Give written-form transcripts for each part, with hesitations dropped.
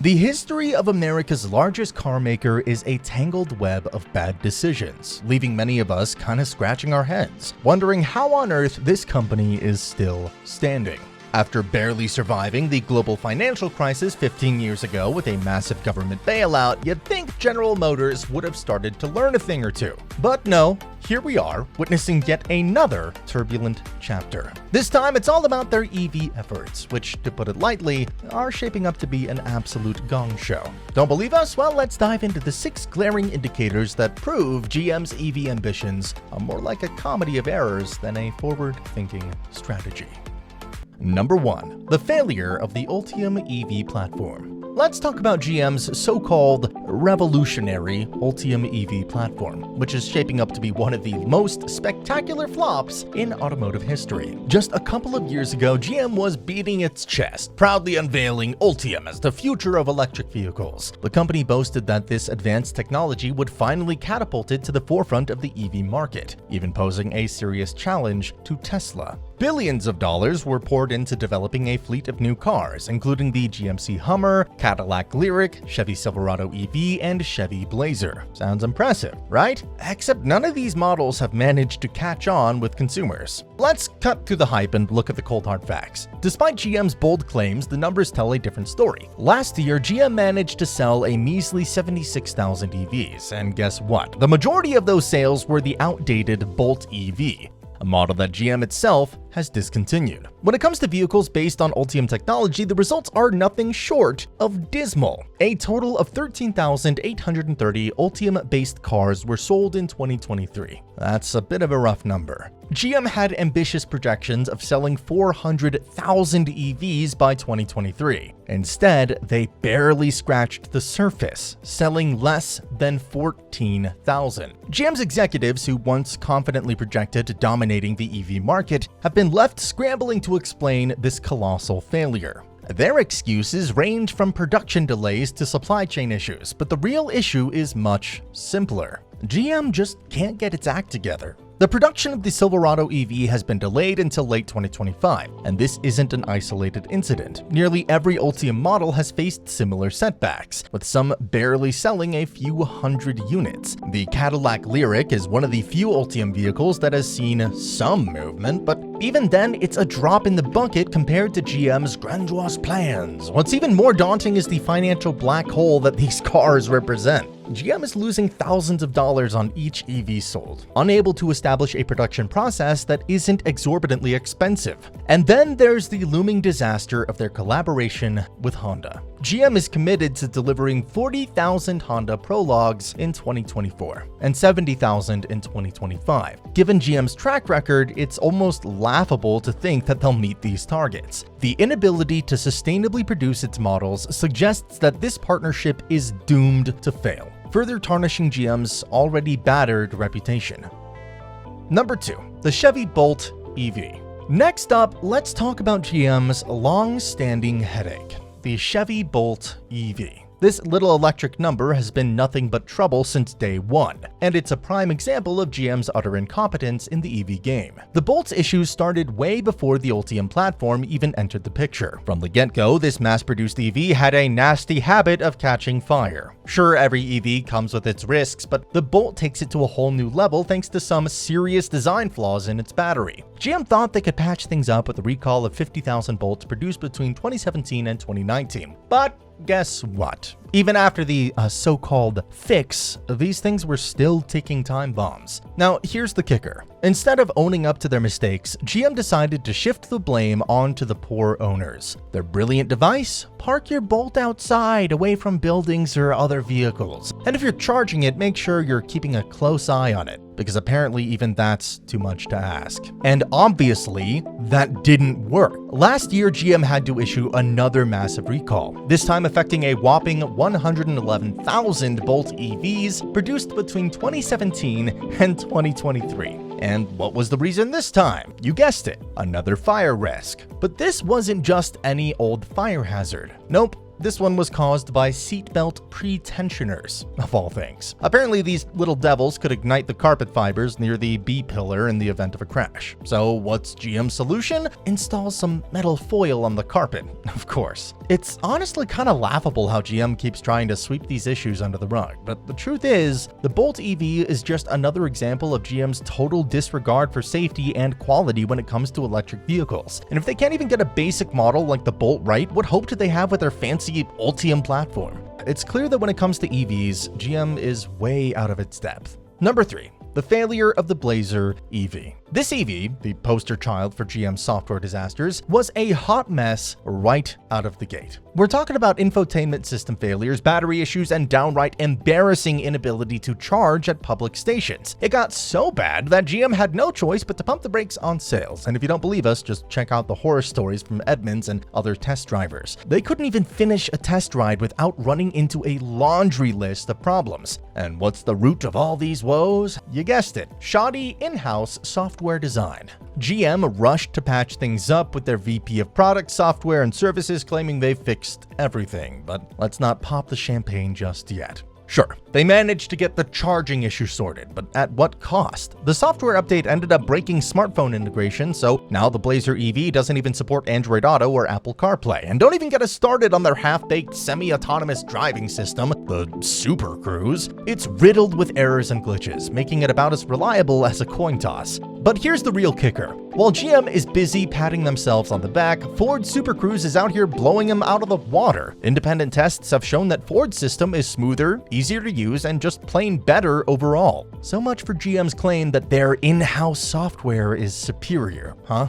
The history of America's largest car maker is a tangled web of bad decisions, leaving many of us kind of scratching our heads, wondering how on earth this company is still standing. After barely surviving the global financial crisis 15 years ago with a massive government bailout, you'd think General Motors would have started to learn a thing or two. But no, here we are, witnessing yet another turbulent chapter. This time, it's all about their EV efforts, which, to put it lightly, are shaping up to be an absolute gong show. Don't believe us? Well, let's dive into the 6 glaring indicators that prove GM's EV ambitions are more like a comedy of errors than a forward-thinking strategy. Number 1. The failure of the Ultium EV platform. Let's talk about GM's so-called revolutionary Ultium EV platform, which is shaping up to be one of the most spectacular flops in automotive history. Just a couple of years ago, GM was beating its chest, proudly unveiling Ultium as the future of electric vehicles. The company boasted that this advanced technology would finally catapult it to the forefront of the EV market, even posing a serious challenge to Tesla. Billions of dollars were poured into developing a fleet of new cars, including the GMC Hummer, Cadillac Lyriq, Chevy Silverado EV, and Chevy Blazer. Sounds impressive, right? Except none of these models have managed to catch on with consumers. Let's cut through the hype and look at the cold hard facts. Despite GM's bold claims, the numbers tell a different story. Last year, GM managed to sell a measly 76,000 EVs, and guess what? The majority of those sales were the outdated Bolt EV, a model that GM itself has discontinued. When it comes to vehicles based on Ultium technology, the results are nothing short of dismal. A total of 13,830 Ultium-based cars were sold in 2023. That's a bit of a rough number. GM had ambitious projections of selling 400,000 EVs by 2023. Instead, they barely scratched the surface, selling less than 14,000. GM's executives, who once confidently projected dominating the EV market, have been left scrambling to explain this colossal failure. Their excuses range from production delays to supply chain issues, but the real issue is much simpler. GM just can't get its act together. The production of the Silverado EV has been delayed until late 2025, and this isn't an isolated incident. Nearly every Ultium model has faced similar setbacks, with some barely selling a few hundred units. The Cadillac Lyriq is one of the few Ultium vehicles that has seen some movement, but even then, it's a drop in the bucket compared to GM's grandiose plans. What's even more daunting is the financial black hole that these cars represent. GM is losing thousands of dollars on each EV sold, unable to establish a production process that isn't exorbitantly expensive. And then there's the looming disaster of their collaboration with Honda. GM is committed to delivering 40,000 Honda Prologues in 2024 and 70,000 in 2025. Given GM's track record, it's almost laughable to think that they'll meet these targets. The inability to sustainably produce its models suggests that this partnership is doomed to fail, further tarnishing GM's already battered reputation. Number 2. The Chevy Bolt EV. Next up, let's talk about GM's long-standing headache, the Chevy Bolt EV. This little electric number has been nothing but trouble since day one, and it's a prime example of GM's utter incompetence in the EV game. The Bolt's issues started way before the Ultium platform even entered the picture. From the get-go, this mass-produced EV had a nasty habit of catching fire. Sure, every EV comes with its risks, but the Bolt takes it to a whole new level thanks to some serious design flaws in its battery. GM thought they could patch things up with a recall of 50,000 Bolts produced between 2017 and 2019, but guess what? Even after the so-called fix, these things were still ticking time bombs. Now, here's the kicker. Instead of owning up to their mistakes, GM decided to shift the blame onto the poor owners. Their brilliant device? Park your Bolt outside, away from buildings or other vehicles. And if you're charging it, make sure you're keeping a close eye on it, because apparently even that's too much to ask. And obviously, that didn't work. Last year, GM had to issue another massive recall, this time affecting a whopping 111,000 Bolt EVs produced between 2017 and 2023. And what was the reason this time? You guessed it, another fire risk. But this wasn't just any old fire hazard. Nope. This one was caused by seatbelt pre-tensioners, of all things. Apparently, these little devils could ignite the carpet fibers near the B-pillar in the event of a crash. So what's GM's solution? Install some metal foil on the carpet, of course. It's honestly kind of laughable how GM keeps trying to sweep these issues under the rug, but the truth is, the Bolt EV is just another example of GM's total disregard for safety and quality when it comes to electric vehicles. And if they can't even get a basic model like the Bolt right, what hope do they have with their fancy Ultium platform? It's clear that when it comes to EVs, GM is way out of its depth. Number 3. The failure of the Blazer EV. This EV, the poster child for GM's software disasters, was a hot mess right out of the gate. We're talking about infotainment system failures, battery issues, and downright embarrassing inability to charge at public stations. It got so bad that GM had no choice but to pump the brakes on sales. And if you don't believe us, just check out the horror stories from Edmunds and other test drivers. They couldn't even finish a test ride without running into a laundry list of problems. And what's the root of all these woes? You guessed it, shoddy in-house software design. GM rushed to patch things up with their VP of Product, Software, and Services claiming they fixed everything, but let's not pop the champagne just yet. Sure, they managed to get the charging issue sorted, but at what cost? The software update ended up breaking smartphone integration, so now the Blazer EV doesn't even support Android Auto or Apple CarPlay. And don't even get us started on their half-baked semi-autonomous driving system, the Super Cruise. It's riddled with errors and glitches, making it about as reliable as a coin toss. But here's the real kicker. While GM is busy patting themselves on the back, Ford Super Cruise is out here blowing them out of the water. Independent tests have shown that Ford's system is smoother, easier to use, and just plain better overall. So much for GM's claim that their in-house software is superior, huh?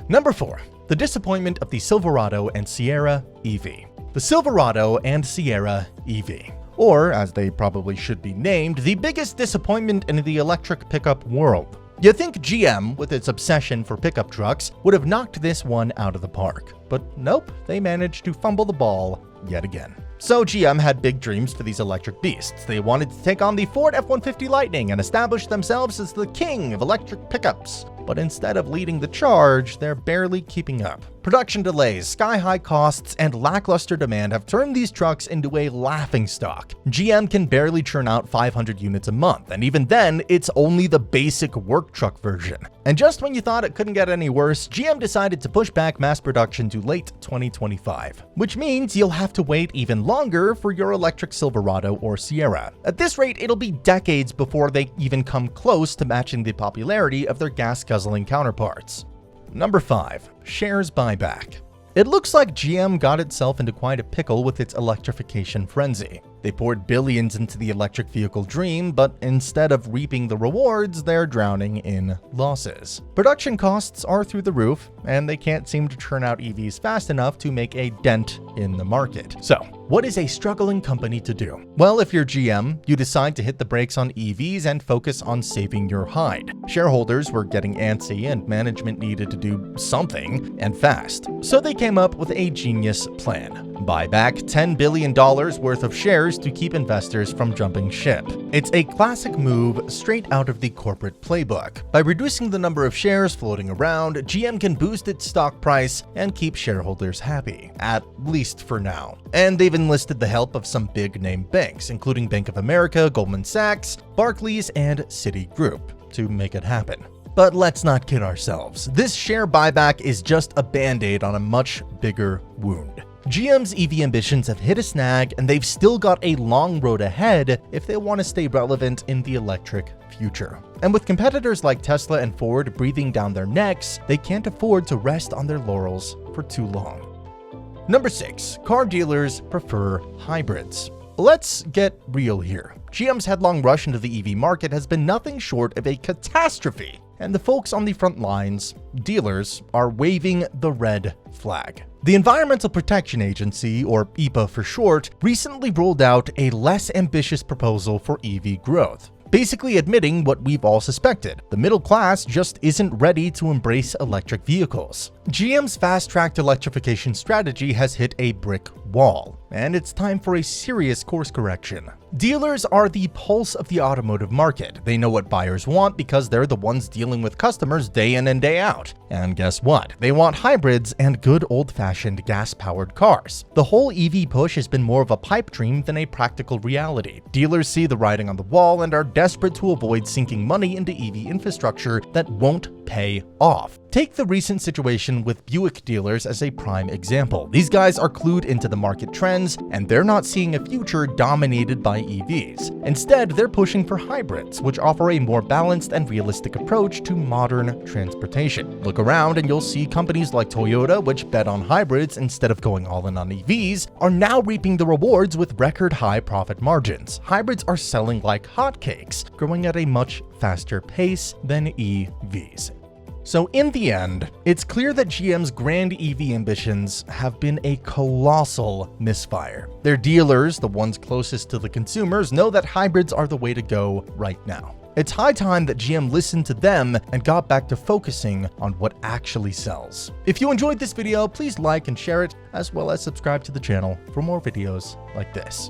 Number 4. The disappointment of the Silverado and Sierra EV. The Silverado and Sierra EV. Or, as they probably should be named, the biggest disappointment in the electric pickup world. You'd think GM, with its obsession for pickup trucks, would have knocked this one out of the park. But nope, they managed to fumble the ball yet again. So GM had big dreams for these electric beasts. They wanted to take on the Ford F-150 Lightning and establish themselves as the king of electric pickups. But instead of leading the charge, they're barely keeping up. Production delays, sky-high costs, and lackluster demand have turned these trucks into a laughingstock. GM can barely churn out 500 units a month, and even then, it's only the basic work truck version. And just when you thought it couldn't get any worse, GM decided to push back mass production to late 2025, which means you'll have to wait even longer for your electric Silverado or Sierra. At this rate, it'll be decades before they even come close to matching the popularity of their gas-guzzling counterparts. Number 5. Shares buyback. It looks like GM got itself into quite a pickle with its electrification frenzy. They poured billions into the electric vehicle dream, but instead of reaping the rewards, they're drowning in losses. Production costs are through the roof, and they can't seem to churn out EVs fast enough to make a dent in the market. So, what is a struggling company to do? Well, if you're GM, you decide to hit the brakes on EVs and focus on saving your hide. Shareholders were getting antsy and management needed to do something, and fast. So they came up with a genius plan. Buy back $10 billion worth of shares to keep investors from jumping ship. It's a classic move straight out of the corporate playbook. By reducing the number of shares floating around, GM can boost its stock price and keep shareholders happy, at least for now. And they've enlisted the help of some big-name banks, including Bank of America, Goldman Sachs, Barclays, and Citigroup, to make it happen. But let's not kid ourselves. This share buyback is just a band-aid on a much bigger wound. GM's EV ambitions have hit a snag, and they've still got a long road ahead if they want to stay relevant in the electric future. And with competitors like Tesla and Ford breathing down their necks, they can't afford to rest on their laurels for too long. Number 6. Car dealers prefer hybrids. Let's get real here. GM's headlong rush into the EV market has been nothing short of a catastrophe, and the folks on the front lines, dealers, are waving the red flag. The Environmental Protection Agency, or EPA for short, recently rolled out a less ambitious proposal for EV growth, basically admitting what we've all suspected: the middle class just isn't ready to embrace electric vehicles. GM's fast-tracked electrification strategy has hit a brick wall, and it's time for a serious course correction. Dealers are the pulse of the automotive market. They know what buyers want because they're the ones dealing with customers day in and day out. And guess what? They want hybrids and good old-fashioned gas-powered cars. The whole EV push has been more of a pipe dream than a practical reality. Dealers see the writing on the wall and are desperate to avoid sinking money into EV infrastructure that won't pay off. Take the recent situation with Buick dealers as a prime example. These guys are clued into the market trends, and they're not seeing a future dominated by EVs. Instead, they're pushing for hybrids, which offer a more balanced and realistic approach to modern transportation. Look around and you'll see companies like Toyota, which bet on hybrids instead of going all in on EVs, are now reaping the rewards with record high profit margins. Hybrids are selling like hotcakes, growing at a much faster pace than EVs. So in the end, it's clear that GM's grand EV ambitions have been a colossal misfire. Their dealers, the ones closest to the consumers, know that hybrids are the way to go right now. It's high time that GM listened to them and got back to focusing on what actually sells. If you enjoyed this video, please like and share it, as well as subscribe to the channel for more videos like this.